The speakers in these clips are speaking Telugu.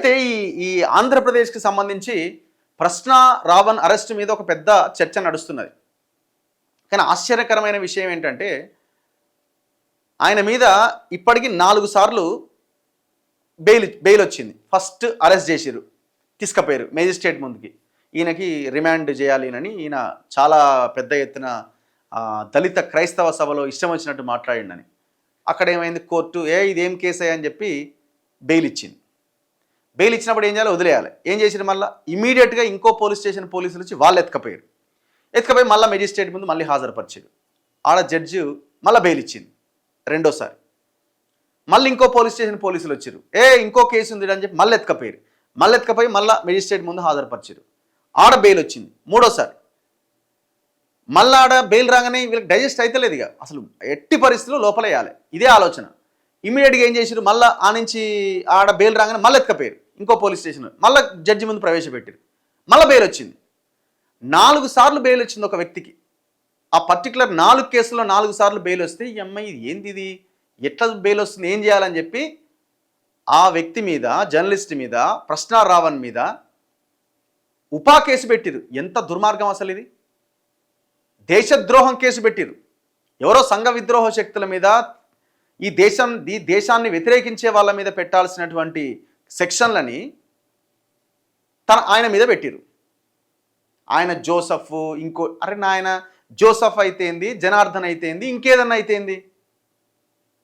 అయితే ఈ ఈ ఆంధ్రప్రదేశ్కి సంబంధించి ప్రశ్న రావణ్ అరెస్ట్ మీద ఒక పెద్ద చర్చ నడుస్తున్నది. కానీ ఆశ్చర్యకరమైన విషయం ఏంటంటే ఆయన మీద ఇప్పటికి 4 సార్లు బెయిల్ వచ్చింది. ఫస్ట్ అరెస్ట్ చేసిరు, తీసుకుపోయారు మేజిస్ట్రేట్ ముందుకి. ఈయనకి రిమాండ్ చేయాలి ఈయన చాలా పెద్ద ఎత్తున దళిత క్రైస్తవ సభలో ఇష్టం వచ్చినట్టు మాట్లాడిండని. అక్కడ ఏమైంది, కోర్టు ఇదేం కేసు అని చెప్పి బెయిల్ ఇచ్చింది. బెయిల్ ఇచ్చినప్పుడు ఏం చేయాలి, వదిలేయాలి. ఏం చేసిరు, మళ్ళీ ఇమీడియట్గా ఇంకో పోలీస్ స్టేషన్ పోలీసులు వచ్చి వాళ్ళు ఎత్తుకపోయి మళ్ళీ మెజిస్ట్రేట్ ముందు మళ్ళీ హాజరుపరిచారు. ఆడ జడ్జి మళ్ళీ బెయిల్ ఇచ్చింది రెండోసారి. మళ్ళీ ఇంకో పోలీస్ స్టేషన్ పోలీసులు వచ్చారు, ఇంకో కేసు ఉంది అని చెప్పి మళ్ళీ ఎత్తుకపోయి మళ్ళీ మెజిస్ట్రేట్ ముందు హాజరుపరిచారు. ఆడ బెయిల్ వచ్చింది మూడోసారి. మళ్ళీ ఆడ బెయిల్ రాగానే వీళ్ళకి డైజెస్ట్ అయితే లేదు, ఇక అసలు ఎట్టి పరిస్థితుల్లో లోపలేయాలి, ఇదే ఆలోచన. ఇమీడియట్గా ఏం చేశారు, మళ్ళీ ఆ నుంచి ఆడ బెయిల్ రాగానే మళ్ళీ ఎత్తుకపోయారు ఇంకో పోలీస్ స్టేషన్, మళ్ళీ జడ్జి ముందు ప్రవేశపెట్టారు, మళ్ళీ బెయిల్ వచ్చింది. 4 సార్లు బెయిల్ వచ్చింది ఒక వ్యక్తికి. ఆ పర్టికులర్ 4 కేసుల్లో 4 సార్లు బెయిల్ వస్తే ఈ అమ్మాయి ఇది ఏంది, ఇది ఎట్లా బెయిల్ వస్తుంది, ఏం చేయాలని చెప్పి ఆ వ్యక్తి మీద, జర్నలిస్ట్ మీద, ప్రశ్న రావణ్ మీద ఉపా కేసు పెట్టిరు. ఎంత దుర్మార్గం అసలు ఇది! దేశద్రోహం కేసు పెట్టిరు. ఎవరో సంఘ విద్రోహ శక్తుల మీద, ఈ దేశాన్ని వ్యతిరేకించే వాళ్ళ మీద పెట్టాల్సినటువంటి సెక్షన్లని ఆయన మీద పెట్టిరు. ఆయన జోసఫ్, ఇంకో నాయన జోసఫ్ అయితేంది, జనార్దన్ అయితేంది, ఇంకేదన్నా అయితేంది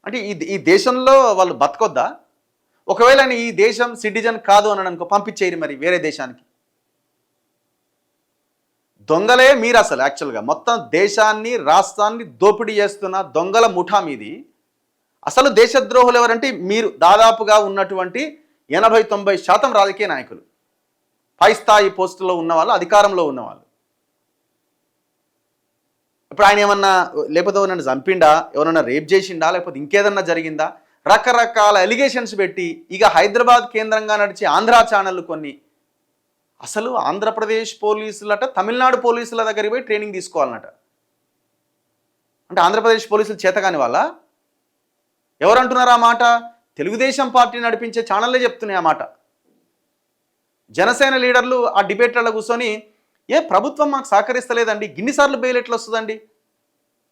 అంటే ఈ దేశంలో వాళ్ళు బతకొద్దా? ఒకవేళ ఆయన ఈ దేశం సిటిజన్ కాదు అని అనుకో, పంపించేయరు మరి వేరే దేశానికి. దొంగలే మీరు అసలు యాక్చువల్గా మొత్తం దేశాన్ని, రాష్ట్రాన్ని దోపిడీ చేస్తున్న దొంగల ముఠా మీది. అసలు దేశద్రోహులు ఎవరంటే మీరు. దాదాపుగా ఉన్నటువంటి 80-90% రాజకీయ నాయకులు, పై స్థాయి పోస్టులో ఉన్నవాళ్ళు, అధికారంలో ఉన్నవాళ్ళు. ఇప్పుడు ఆయన ఏమన్నా, లేకపోతే ఎవరన్నా చంపిండా, ఎవరన్నా రేప్ చేసిండా, లేకపోతే ఇంకేదన్నా జరిగిందా, రకరకాల ఎలిగేషన్స్ పెట్టి ఇక హైదరాబాద్ కేంద్రంగా నడిచే ఆంధ్ర ఛానళ్ళు కొన్ని. అసలు ఆంధ్రప్రదేశ్ పోలీసులట తమిళనాడు పోలీసుల దగ్గరికి పోయి ట్రైనింగ్ తీసుకోవాలన్నట. అంటే ఆంధ్రప్రదేశ్ పోలీసులు చేతకాని వాళ్ళ? ఎవరంటున్నారు ఆ మాట? తెలుగుదేశం పార్టీ నడిపించే ఛానళ్ళే చెప్తున్నాయి ఆ మాట. జనసేన లీడర్లు ఆ డిబేట్లలో కూర్చొని ప్రభుత్వం మాకు సహకరిస్తలేదండి, గిన్నిసార్లు బెయిల్ ఎట్లా వస్తుందండి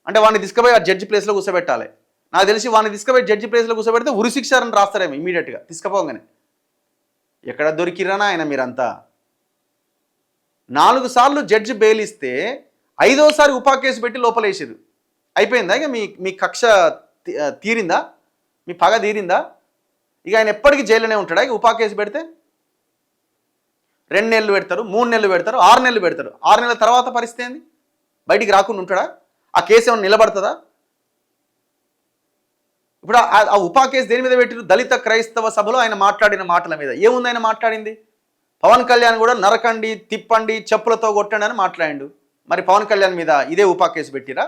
అంటే వాడిని తీసుకుపోయి ఆ జడ్జి ప్లేస్లో కూర్చోబెట్టాలి. నాకు తెలిసి వాడిని తీసుకుపోయి జడ్జి ప్లేస్లో కూర్చోబెడితే ఉరిశిక్షారని రాస్తారేమో ఇమీడియట్గా తీసుకుపోగానే. ఎక్కడ దొరికిరానా ఆయన మీరంతా? 4 సార్లు జడ్జి బెయిల్ ఇస్తే 5వసారి ఉపా కేసు పెట్టి లోపలేసారు. అయిపోయిందా? ఇక మీ కక్ష తీరిందా? మీ పగ తీరిందా? ఇక ఆయన ఎప్పటికీ జైల్లోనే ఉంటాడా? ఇక ఉపా కేసు పెడితే 2 నెలలు పెడతారు, 3 నెలలు పెడతారు, 6 నెలలు పెడతారు. 6 నెలల తర్వాత పరిస్థితి ఏంది? బయటికి రాకుండా ఉంటాడా? ఆ కేసు ఏమైనా నిలబడుతుందా? ఇప్పుడు ఆ ఉపా కేసు దేని మీద పెట్టారు? దళిత క్రైస్తవ సభలో ఆయన మాట్లాడిన మాటల మీద. ఏముంది ఆయన మాట్లాడింది? పవన్ కళ్యాణ్ కూడా నరకండి, తిప్పండి, చెప్పులతో కొట్టండి అని మాట్లాడిండు. మరి పవన్ కళ్యాణ్ మీద ఇదే ఉపా కేసు పెట్టిరా?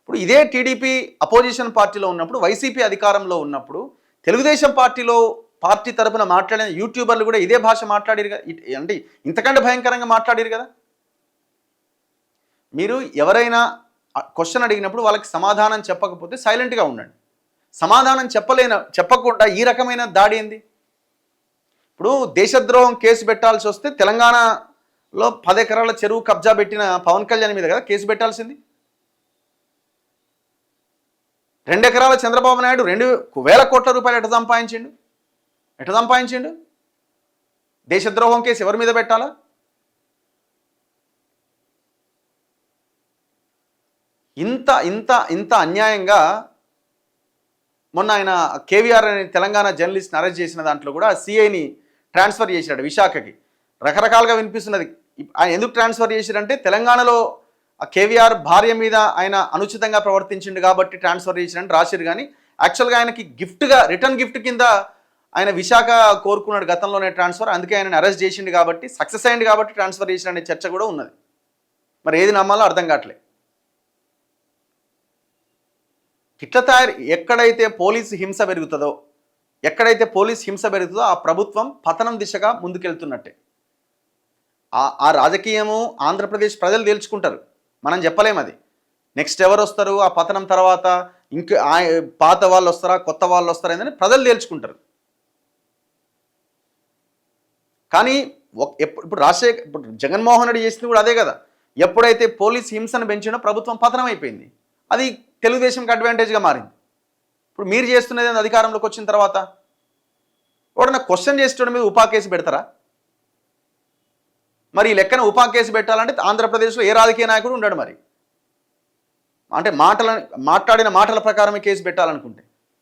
ఇప్పుడు ఇదే టీడీపీ అపోజిషన్ పార్టీలో ఉన్నప్పుడు, వైసీపీ అధికారంలో ఉన్నప్పుడు, తెలుగుదేశం పార్టీ తరపున మాట్లాడిన యూట్యూబర్లు కూడా ఇదే భాష మాట్లాడారు కదా. అంటే ఇంతకంటే భయంకరంగా మాట్లాడారు కదా. మీరు ఎవరైనా క్వశ్చన్ అడిగినప్పుడు వాళ్ళకి సమాధానం చెప్పకపోతే సైలెంట్గా ఉండండి. సమాధానం చెప్పకుండా ఈ రకమైన దాడి ఏంది? ఇప్పుడు దేశద్రోహం కేసు పెట్టాల్సి వస్తే తెలంగాణలో 10 ఎకరాల చెరువు కబ్జా పెట్టిన పవన్ కళ్యాణ్ మీద కదా కేసు పెట్టాల్సింది. 2 ఎకరాల చంద్రబాబు నాయుడు 2,000 కోట్ల రూపాయలు ఎట్లా సంపాదించిండు? దేశద్రోహం కేసు ఎవరి మీద పెట్టాలా? ఇంత అన్యాయంగా మొన్న ఆయన కేవీఆర్ అనే తెలంగాణ జర్నలిస్ట్ని అరెస్ట్ చేసిన దాంట్లో కూడా సిఐని ట్రాన్స్ఫర్ చేశాడు విశాఖకి. రకరకాలుగా వినిపిస్తున్నది. ఆయన ఎందుకు ట్రాన్స్ఫర్ చేశారంటే తెలంగాణలో ఆ కేవీఆర్ భార్య మీద ఆయన అనుచితంగా ప్రవర్తించిండు కాబట్టి ట్రాన్స్ఫర్ చేశారని రాశారు. కానీ యాక్చువల్గా ఆయనకి రిటర్న్ గిఫ్ట్ కింద ఆయన విశాఖ కోరుకున్నాడు గతంలోనే ట్రాన్స్ఫర్. అందుకే ఆయనని అరెస్ట్ చేసిండు కాబట్టి, సక్సెస్ అయింది కాబట్టి ట్రాన్స్ఫర్ చేసిన చర్చ కూడా ఉన్నది. మరి ఏది నమ్మాలో అర్థం కావట్లే. ఇట్లా ఎక్కడైతే పోలీసు హింస పెరుగుతుందో ఆ ప్రభుత్వం పతనం దిశగా ముందుకెళ్తున్నట్టే. ఆ రాజకీయము ఆంధ్రప్రదేశ్ ప్రజలు తేల్చుకుంటారు, మనం చెప్పలేము. అది నెక్స్ట్ ఎవరు వస్తారు, ఆ పతనం తర్వాత ఇంకా పాత వాళ్ళు వస్తారా, కొత్త వాళ్ళు వస్తారా అని ప్రజలు తేల్చుకుంటారు. కానీ ఇప్పుడు ఇప్పుడు జగన్మోహన్ రెడ్డి చేసింది కూడా అదే కదా. ఎప్పుడైతే పోలీస్ హింసను పెంచినో ప్రభుత్వం పతనం అయిపోయింది. అది తెలుగుదేశంకి అడ్వాంటేజ్గా మారింది. ఇప్పుడు మీరు చేస్తున్నది అధికారంలోకి వచ్చిన తర్వాత ఎవడన్నా క్వశ్చన్ చేసేటోడి మీద ఉపా కేసు పెడతారా? మరి ఈ లెక్కన ఉపా కేసు పెట్టాలంటే ఆంధ్రప్రదేశ్లో ఏ రాజకీయ నాయకుడు ఉండడు. మరి అంటే మాట్లాడిన మాటల ప్రకారమే కేసు పెట్టాలనుకుంటే